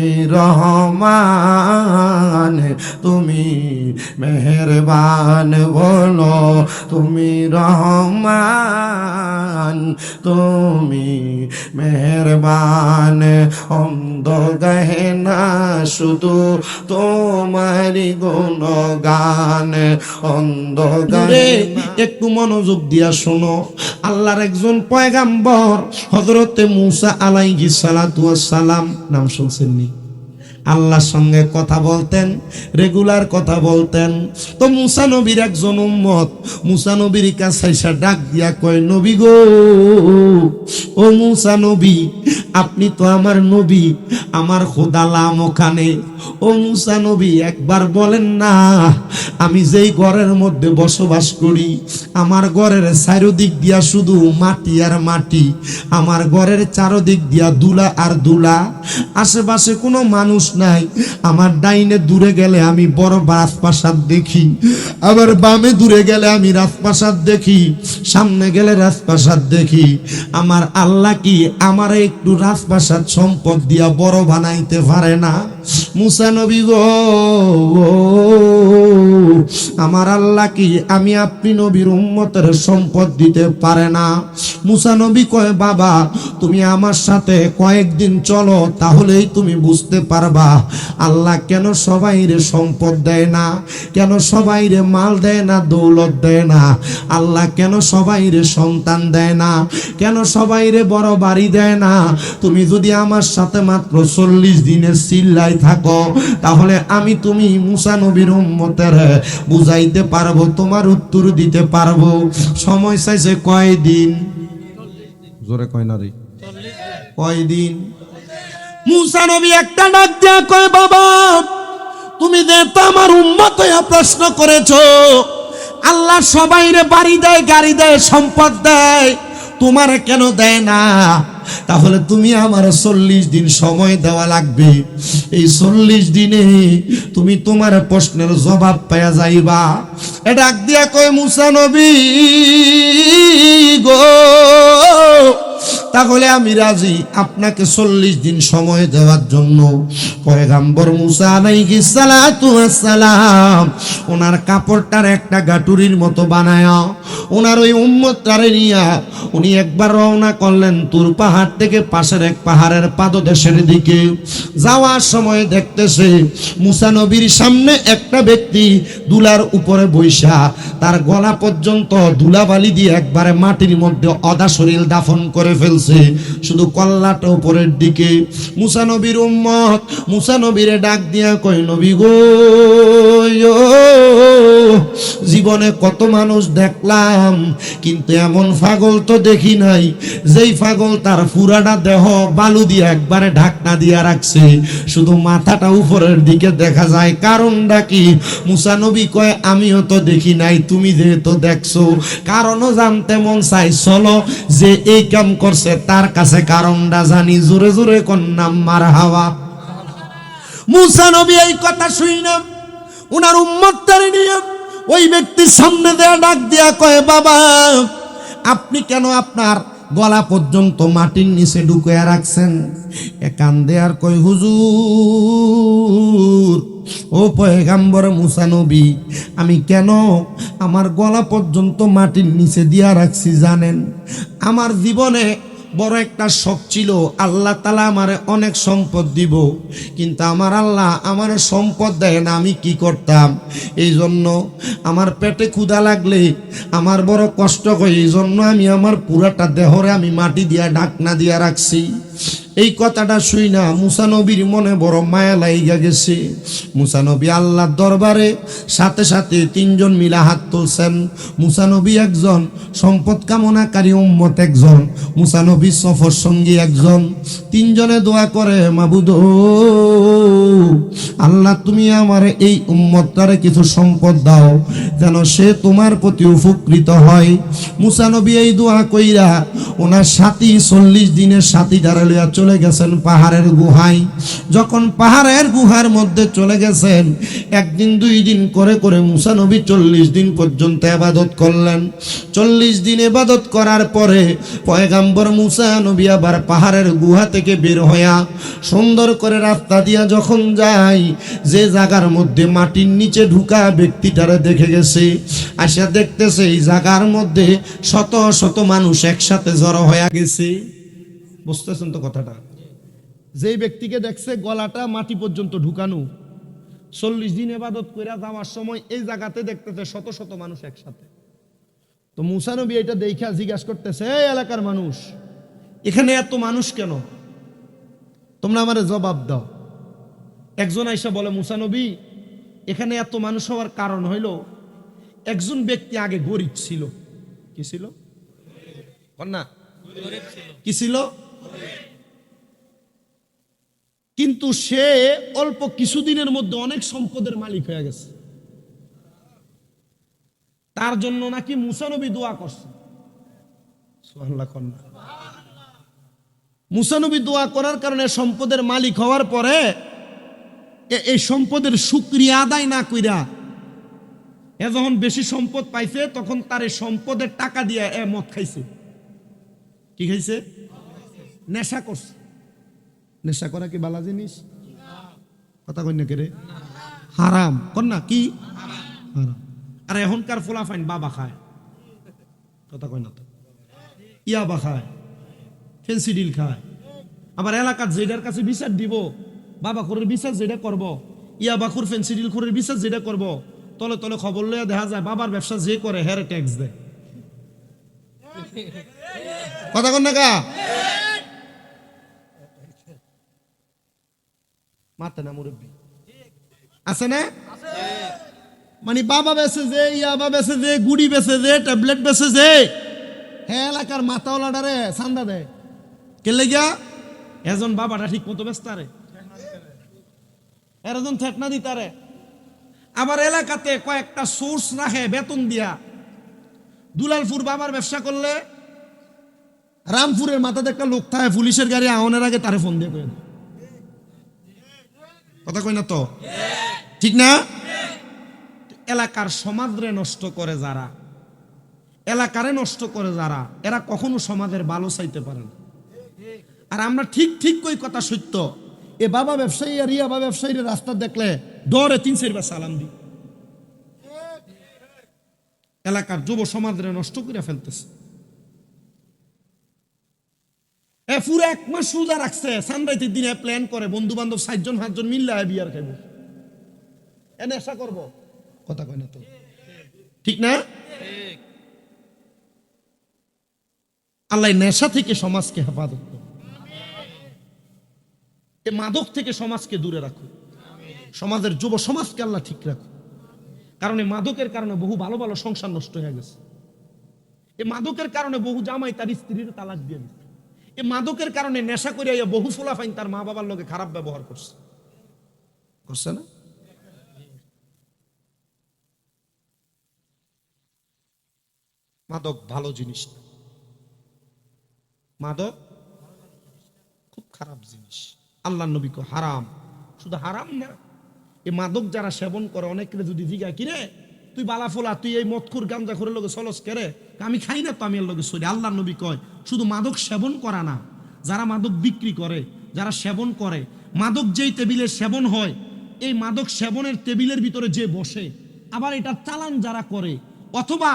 তুমি রহমান, তুমি মেহেরবান, বলো তুমি রহমান, তুমি মেহেরবান। অন্ধ গাহে না শুধু তোমারি গুণগান, অন্ধ গাহে। একটু মনোযোগ দিয়া শোনো, আল্লাহর একজন পয়গাম্বর হযরতে মূসা আলাইহিস সালাতু ওয়াস সালাম, নাম শুনছেন নি? আল্লাহর সঙ্গে কথা বলতেন, রেগুলার কথা বলতেন। তো মূসা নবীর একজন উম্মত মূসা নবীর কাছে এসে ডাক দিয়া কয়, নবী গো, ও মূসা নবী, আপনি তো আমার নবী, আমার খোদা লাম ওখানে। ও মূসা নবী, একবার বলেন না, আমি যেই ঘরের মধ্যে বসবাস করি, আমার ঘরের চারদিক দিয়া শুধু মাটি আর মাটি, আমার ঘরের চারদিক দিয়া দুলা আর দুলা, আশেপাশে কোনো মানুষ নাই। আমার ডাইনে দূরে গেলে আমি বড় রাজপ্রাসাদ দেখি, আবার বামে দূরে গেলে আমি রাজপ্রাসাদ দেখি, সামনে গেলে রাজপ্রাসাদ দেখি। আমার আল্লাহ কি আমার একটু রাজপ্রাসাদ সম্পদ দিয়া বড় বানাইতে পারে না? মূসা নবী গো, আমার আল্লাহ কি আমি আপনি নবীর উম্মতের সম্পদ দিতে পারে না? মূসা নবী কয়, বাবা তুমি আমার সাথে কয়েকদিন চলো, তাহলেই তুমি বুঝতে পারবা আল্লাহ কেন সবাইরে সম্পদ দেয় না, কেন সবাইরে মাল দেয় না, দৌলত দেয় না, আল্লাহ কেন সবাইরে সন্তান দেয় না, কেন সবাইরে বড় বাড়ি দেয় না। তুমি যদি আমার সাথে মাত্র 40 দিনের চিল্লাই থাকো, তাহলে আমি তুমি মূসা নবীর উম্মতের বুঝাইতে পারবো, তোমার উত্তর দিতে পারবো। সময় চাইছে কয়দিন? জোরে কয় না রে, কয়দিন? মূসা নবী একটা ডাক দিয়া কয়, বাবা তুমি যে তো আমার উম্মত হইয়া প্রশ্ন করেছো, আল্লাহ সবাইরে বাড়ি দেয়, গাড়ি দেয়, সম্পদ দেয়, তোমার কেন দেয় না? তাহলে তুমি আমার 40 দিন সময় দেওয়া লাগবে। এই 40 দিনে তুমি তোমার প্রশ্নের জবাব পাওয়া যাইবা। এ ডাক দিয়া কয়, মূসা নবী গো, তাহলে আমি রাজি আপনাকে 40 দিন সময় দেওয়ার জন্য। পয়গাম্বর মূসা আলাইহিস সালাতু ওয়াস সালাম ওনার কাপড়টার একটা গাটুরির মতো বানায়া ওনার ওই উম্মতটারে নিয়া উনি একবার রওনা করলেন তুর পাহাড় থেকে পাশের এক পাহাড়ের পাদদেশের দিকে। যাওয়ার সময় দেখতেছে মূসা নবীর সামনে একটা ব্যক্তি দুলার উপরে বৈশা, তার গলা পর্যন্ত ধুলাবালি দিয়ে একবারে মাটির মধ্যে অদা শরীর দাফন করে ফেলছে, শুধু কল্লাটা উপরের দিকে। মূসা নবীর উম্মত মূসা নবীরে ডাক দিয়া কয়, নবী গো, জীবনে কত মানুষ দেখলাম, কিন্তু এমন পাগল তো দেখি নাই যেই পাগল তার পুরাটা দেহ বালু দিয়ে একবারে ঢাকনা দিয়া রাখছে, শুধু মাথাটা উপরের দিকে দেখা যায়। কারণটা কি? মূসা নবী কয়, আমিও তো দেখি নাই, তুমি যেহেতু দেখছো কারণও জানতে মন চাই, চলো যে এই কাম করছে তার কাছে কারণটা জানি। জোরে জোরে কন্যাম মারহাবা। মূসা নবী এই কথা শুইনা উনার উম্মতটারে নিয়ে ওই ব্যক্তির সামনে দেয়া ডাক দিয়া কয়, বাবা আপনি কেন আপনার গলা পর্যন্ত মাটির নিচে ঢুকিয়ে রাখছেন? কান্দে আর কয়, হুজুর ও পয়গাম্বর মূসা নবী, আমি কেন আমার গলা পর্যন্ত মাটির নিচে দিয়া রাখছি জানেন? আমার জীবনে বড় একটা শখ ছিল, আল্লাহ তাআলা আমারে অনেক সম্পদ দিব, কিন্তু আমার আল্লাহ আমারে সম্পদ দেয় না। আমি কি করতাম? এই জন্য আমার পেটে ক্ষুধা লাগলে আমার বড় কষ্ট হয়, এই জন্য আমি আমার পুরাটা দেহরে আমি মাটি দিয়া ঢাকনা দিয়া রাখছি। এই কথাটা শুই না মূসা নবীর মনে বড় মায়া লাইগা গেছে। মূসা নবী আল্লাহর দরবারে সাথে সাথে 3 জন মিলা হাত তুলছেন। মূসা নবী একজন, সম্পদ কামনাকারী উম্মত একজন, মূসা নবীর সফর সঙ্গী একজন। 3 জনে দোয়া করে, মাবুদ আল্লাহ তুমি আমার এই উম্মতটারে কিছু সম্পদ দাও যেন সে তোমার প্রতি উপকৃত হয়। মূসা নবী এই দোয়া কইরা ওনার সাথী 40 দিনের সাথী দ্বারা লইয়া চলে গেছেন পাহাড়ের গুহায়। যখন পাহাড়ের গুহার মধ্যে চলে গেছেন, একদিন দুই দিন করে করে মুসা নবী 40 দিন পর্যন্ত ইবাদত করলেন। 40 দিন ইবাদত করার পরে পয়গাম্বর মুসা নবী আবার পাহাড়ের গুহা থেকে বের হইয়া সুন্দর করে রাস্তা দিয়া যখন যায়, যে জায়গার মধ্যে মাটির নিচে ঢুকা ব্যক্তিটারে দেখে গেছে। আসা দেখতেছে এই জায়গার মধ্যে শত শত মানুষ একসাথে জড়ো হয়ে গেছে। বুঝতেছেন তো কথাটা? যেই ব্যক্তিকে দেখছে গলাটা মাটি পর্যন্ত ঢুকানো, 40 দিন ইবাদত কইরা যাওয়ার সময় এই জায়গাতে দেখতেছে শত শত মানুষ একসাথে। তো মুসা নবী এটা দেখা জিজ্ঞাসা করতেছে, এই এলাকার মানুষ, এখানে এত মানুষ কেন? তোমরা আমারে জবাব দাও। একজন আইসা বলে, মুসা নবী, এখানে এত মানুষ হওয়ার কারণ হইল একজন ব্যক্তি আগে গরিব ছিল। কি ছিল? না, কি ছিল? কিন্তু সে অল্প কিছুদিনের মধ্যে অনেক সম্পদের মালিক হয়ে গেছে। তার জন্য নাকি মুসা নবী দোয়া করছে। সুবহানাল্লাহ। মুসা নবী দোয়া করার কারণে সম্পদের মালিক হওয়ার পরে এই সম্পদের শুকরিয়া আদায় না কইরা এ যখন বেশি সম্পদ পাইছে, তখন তার এই সম্পদের টাকা দিয়ে মদ খাইছে। কি খাইছে? নেশা করছে। নেশা করা কি বালা জিনিস? কথা কই না কে রে? হারাম। কর না কি হারাম? আর এখনকার ফুলাফাইন বাবা খায়। কথা কই না তো? ইয়াবা খায়, ফেন্সিডিল খায়। আবার এলাকার যেটার কাছে বিচার দিব, বাবা খোরের বিচার যেটা করব, ইয়াবা খোর ফেন্সিডিল খোরের বিচার যেটা করব, তলে তলে খবর লইয়া দেখা যায় বাবার ব্যবসা যে করে হেরে ট্যাক্স দেয়। কথা কন না কা? মাতে না মুরব্বী আছে না? মানে বাবা বেছে যে, ইয়াবা বেছে যে, গুড়ি বেছে যে, ট্যাবলেট বেছে যে, হ্যাঁ এলাকার মাথাওয়ালাটারে চান্দা দেয়। কে লেগিয়া? এজন বাবাটা ঠিক মতো ব্যস্ত রে, এরজন থেটনা দিতারে। আবার এলাকাতে কয়েকটা সোর্স রাখে বেতন দিয়া। দুলালপুর বাবার ব্যবসা করলে রামপুরের মাথাতে একটা লোক থাকে, পুলিশের গাড়ি আহনের আগে তারে ফোন দিয়ে কয়ে দেয়। কথা কই না তো? ঠিক না? এলাকার সমাজরে নষ্ট করে যারা, এলাকারে নষ্ট করে যারা, এরা কখনো সমাজের ভালো চাইতে পারে না। আর আমরা ঠিক ঠিক কই কথা সত্য। এ বাবা ব্যবসায়ী আর ইয়াবা ব্যবসায়ীর রাস্তা দেখলে ডরে 3-4 বার সালাম দি। এলাকার যুব সমাজরে নষ্ট করে ফেলতেছে। পুরো 1 মাস রোজা রাখছে, সানরাইতের দিনে প্ল্যান করে বন্ধু বান্ধব 4-5 জন মিললে বিয়ার খাইব, এনে আশা করব। কথা কয় না তো? ঠিক না? আল্লাহ নেশা থেকে সমাজকে হেফাজত করুন। এই মাদক থেকে সমাজকে দূরে রাখুন। সমাজের যুব সমাজকে আল্লাহ ঠিক রাখুন। কারণ এই মাদকের কারণে বহু ভালো ভালো সংসার নষ্ট হয়ে গেছে। এই মাদকের কারণে বহু জামাই তার স্ত্রীর তালাক দিয়ে দিচ্ছে। এই মাদকের কারণে নেশা করে বহু ফুলাফাইন তার মা বাবার লগে খারাপ ব্যবহার করছে। করছে না? মাদক ভালো জিনিস না, মাদক খুব খারাপ জিনিস। আল্লাহর নবী কো হারাম। শুধু হারাম না, এই মাদক যারা সেবন করে, অনেকে যদি জিজ্ঞাসা কিরে তুই বালা ফোলা, তুই এই মদখুর গাঁজাখুরের লগে চলস কেরে? আমি খাই না তো, আমি এর লগে চলি। আল্লাহর নবী কয় শুধু মাদক সেবন করা না, যারা মাদক বিক্রি করে, যারা সেবন করে, মাদক যেই টেবিলে সেবন হয়, এই মাদক সেবনের টেবিলের ভিতরে যে বসে, আবার এটা চালান যারা করে, অথবা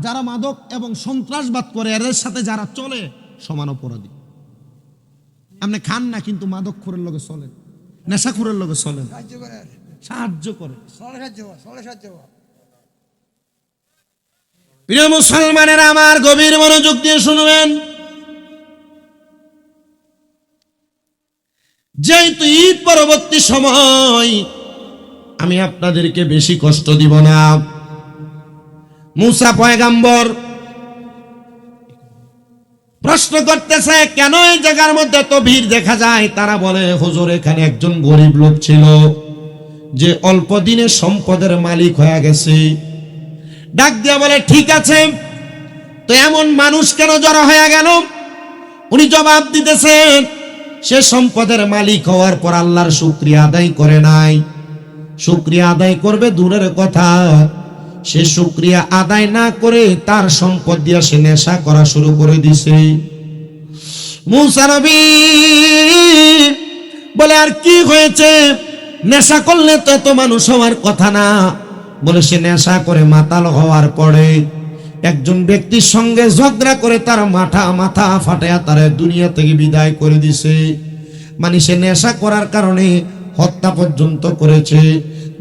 যারা মাদক এবং সন্ত্রাসবাদ করে, এদের সাথে যারা চলে, সমান অপরাধী। আপনি খান না, কিন্তু মাদক খোরের লগে চলেন, নেশাখোরের লগে চলেন, সাহায্য করে। প্রিয় মুসলমানেরা আমার, গভীর মনোযোগ দিয়ে শুনবেন। যেহেতু ঈদ পরবর্তী সময়, আমি আপনাদেরকে বেশি কষ্ট দিব না। মুসা পয়গাম্বর প্রশ্ন করতেছে, কেন এই জায়গার মধ্যে এত ভিড় দেখা যায়? তারা বলে, হুজুর এখানে একজন গরিব লোক ছিল, যে অল্প দিনে সম্পদের মালিক হয়ে গেছে। ডাক দিয়া বলে, ঠিক আছে, তো এমন মানুষ কেন জড়ো হয়ে গেল? উনি জবাব দিতেছেন, সে সম্পদের মালিক হওয়ার পর আল্লাহর শুকরিয়া আদায় করে নাই। শুকরিয়া আদায় করবে দূরের কথা, সে শুকরিয়া আদায় না করে তার সম্পদ দিয়ে সে নেশা করা শুরু করে দিছে। মুসা নবী বলে, আর কি হয়েছে? নেশা করলে তো এত মানুষ হওয়ার কথা না। বলে, সে নেশা করে মাতাল হওয়ার পরে একজন ব্যক্তির সঙ্গে ঝগড়া করে তার মাথা ফাটায়া তার দুনিয়া থেকে বিদায় করে দিছে। মানে সে নেশা করার কারণে হত্যা পর্যন্ত করেছে।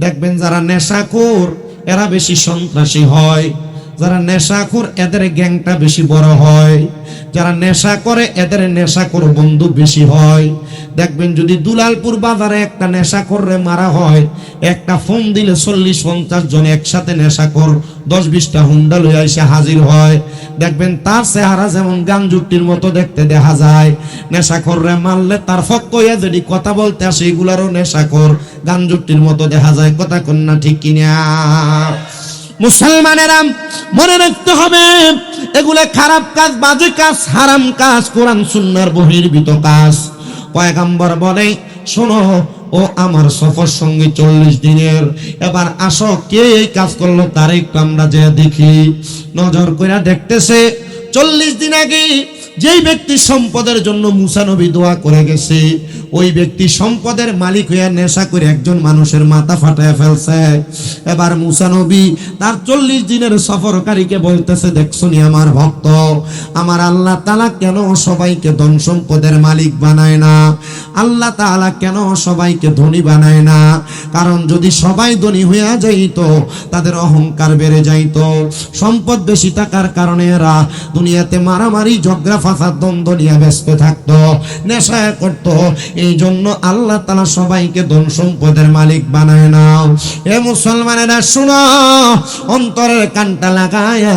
দেখবেন যারা নেশাখোর এরা বেশি সন্ত্রাসী হয়, যারা নেশাখোর এদের গ্যাংটা বেশি বড় হয়, যারা নেশা করে এদের নেশাখোর বন্ধু বেশি হয়। দেখবেন যদি দুলালপুর বাজারে একটা নেশাখোররে মারা হয়, একটা ফোন দিলে 40-50 জন একসাথে নেশাখোর 10-20টা হুন্ডা লইয়া এসে হাজির হয়। দেখবেন তার চেহারা যেমন গাঞ্জুটির মতো দেখতে দেখা যায়, নেশাখোররে মারলে তার ফক্কইয়া যদি কথা বলতে আসে এগুলারও নেশাখোর গাঞ্জুটির মতো দেখা যায়। কথা কন্যা ঠিক কিনা? মুসলমানেরা মনে রাখতে হবে, এগুলা খারাপ কাজ, বাজে কাজ, হারাম কাজ, কোরআন সুন্নাহর বহির্ভূত কাজ। পয়গম্বর বলে, শোনো ও আমার সফর সঙ্গী 40 দিনের, এবার আসো কে এই কাজ করলো তার একটু আমরা যে দেখি। নজর করে দেখতেছে 40 দিন আগে যেই ব্যক্তি সম্পদের জন্য মুসা নবী দোয়া করে গেছে, ওই ব্যক্তি সম্পদের মালিক হইয়া নেশা করে একজন মানুষের মাথা ফাটায় ফেলছে। এবার মুসা নবী তার 40 দিনের সফরকারীকে বলতেছে, দেখছনি আমার ভক্ত, আমার আল্লাহ তাআলা কেন সবাইকে ধন সম্পদের মালিক বানায় না? আল্লাহ তাআলা কেন সবাইকে ধনী বানায় না? কারণ যদি সবাই ধনী হইয়া যাইতো তাদের অহংকার বেড়ে যাইতো। সম্পদ বেশি থাকার কারণে এরা দুনিয়াতে মারামারি, ঝগড়া, ফাসাদ, দ্বন্দ্ব নিয়ে ব্যস্ত থাকতো, নেশা করতো। এই জন্য আল্লাহ তাআলা সবাইকে ধন সম্পদের মালিক বানায় না। এ মুসলমানেরা শোনো, অন্তরের কানটা লাগায়া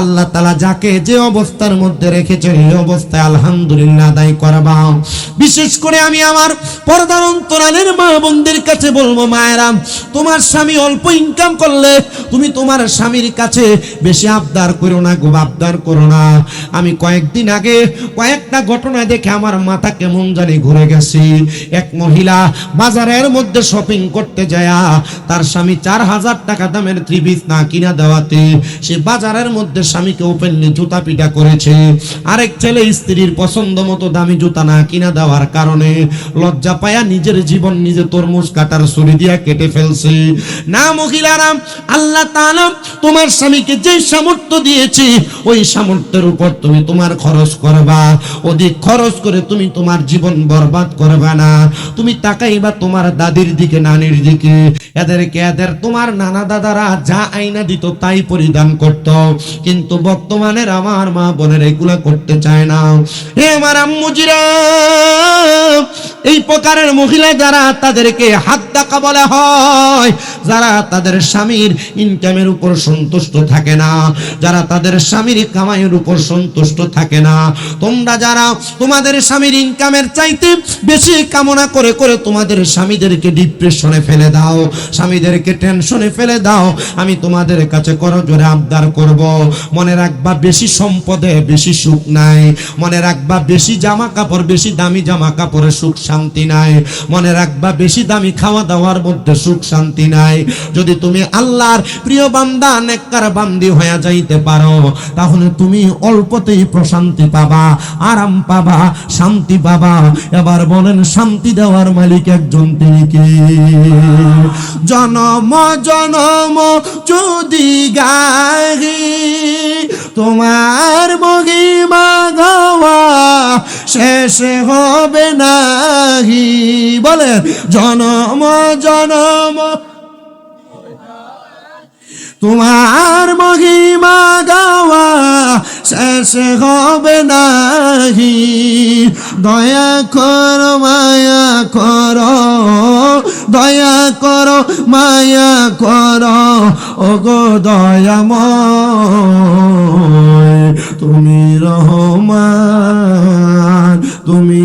আল্লাহ তাআলা যাকে যে অবস্থার মধ্যে রেখেছেন এই অবস্থায় আলহামদুলিল্লাহ আদায় করবা। বিশেষ করে আমি আমার পর্দার অন্তরালের মা বোনদের কাছে বলবো, মায়েরা, তোমার স্বামী অল্প ইনকাম করলে তুমি তোমার স্বামীর কাছে বেশি আবদার করো না গো, আবদার করো না। আমি কয়েকদিন আগে কয়েকটা ঘটনা দেখে আমার মাথা কেমন জানি ঘুরে গেছে। এক মহিলা বাজারের মধ্যে শপিং করতে যায়, তার স্বামী 4000 টাকা দামের ত্রিপিস না কিনা দেওয়াতে সে বাজারের মধ্যে স্বামীকে ওপেনলি জুতা পিটা করেছে। আরেক ছেলে স্ত্রীর পছন্দ মতো দামি জুতা না কিনা দেওয়ার কারণে লজ্জা পায়া নিজের জীবন নিজে তরমুজ কাটার ছুরি দিয়া কেটে ফেলছে। না মহিলারা, আল্লাহ তাআলা তোমার স্বামীকে যে সামর্থ্য দিয়েছে ওই সামর্থ্যের উপর তুমি তোমার খরচ করবা। অধিক খরচ করে তুমি তোমার জীবন বরবাদ করবা না। তুমি তাকাইবা তোমার দাদির দিকে, নানির দিকে, এদের তোমার নানা দাদারা যা আইনা দিত তাই পরিধান করত, কিন্তু বর্তমানের আমার মা বোনের এগুলা করতে চায় না। হে আমার আম্মুজিরা, এই প্রকারের মহিলা যারা, তাদেরকে হাদ্দাকা বলা হয়, যারা তাদের স্বামীর ইনকামের উপর সন্তুষ্ট থাকে না, যারা তাদের স্বামীর কামাইয়ের উপর সন্তুষ্ট থাকে না। তোমরা যারা তোমাদের স্বামীর ইনকামের চাইতে বেশি কামনা করে করে তোমাদের স্বামীদেরকে ডিপ্রেশনে ফেলে দাও, স্বামীদেরকে টেনশনে ফেলে দাও, আমি তোমাদের কাছে করজোরে আবদার করব, মনে রাখবা বেশি সম্পদে বেশি সুখ নাই। মনে রাখবা বেশি জামা কাপড়, বেশি দামি জামা কাপড়ে সুখ শান্তি নাই। মনে রাখবা বেশি দামি খাওয়া দাওয়ার মধ্যে সুখ শান্তি নাই। যদি তুমি আল্লাহর প্রিয় বান্দা, নেককার বান্দি হয়ে যাইতে পারো, তাহলে তুমি অল্পতেই প্রশান্তি পাবা, আরাম পাবা, শান্তি পাবা। এবার বলেন, শান্তি দেওয়ার মালিক একজন, তিনি কে? জনম জনম যদি গাহি তোমার মহিমা গাওয়া শেষ হবে নাহি। বলেন, জনম জনম তোমার মহিমা গাওয়া শেষ হবে নাহি। দয়া করো মায়া করো, দয়া করো মায়া করো, ওগো দয়াময় তুমি রহমান, তুমি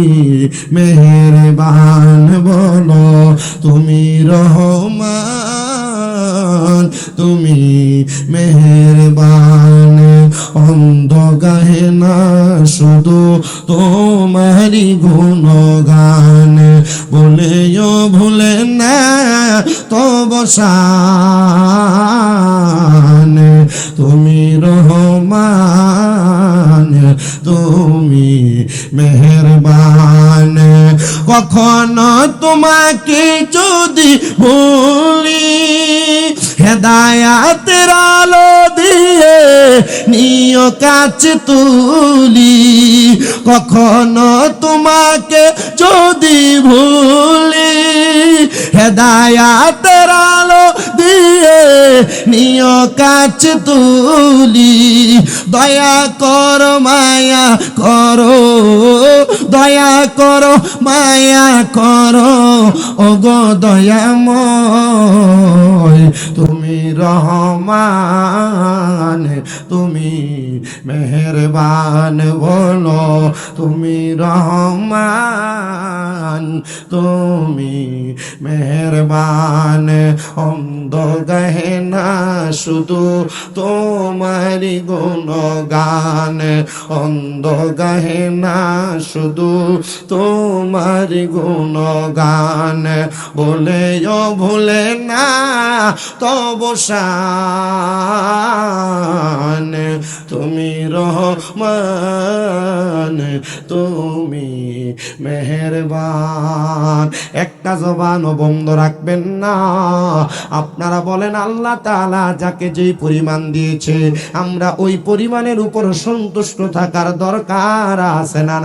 মেহেরবান, বলো তুমি রহমান, তুমি মেহেরবান। অন্ধ গাহে না শুধু তোমারি গুণ ভুলে না তব শান, তুমি রহমান, তুমি মেহেরবান। কখনো তোমাকে যদি ভুলি, হেদায়াতের আলো দিয়ে নিয় কাছে তুলি। কখনো তোমাকে যদি ভুলি, হেদায়াতের আলো দিয়ে নিয় কাছে তুলি। দয়া করো মায়া করো, দয়া করো মায়া করো, ওগো দয়াময়, তুমি রহমান, তুমি মেহেরবান। বলো তুমি রহমান, তুমি মেহেরবান। অন্ধ গাহে না শুধু তোমারি গুণগান, অন্ধ গাহে না শুধু তোমারি গুণগান। বলেও ভুলে না তব শান, তুমি রহমান, তুমি মেহেরবান। একটা জবানও বন্ধ রাখবেন না। আপনারা বলেন আল্লাহ তাআলা যাকে যেই পরিমাণ দিয়েছে আমরা ওই পরিমাণের উপর সন্তুষ্ট থাকার দরকার আছে না?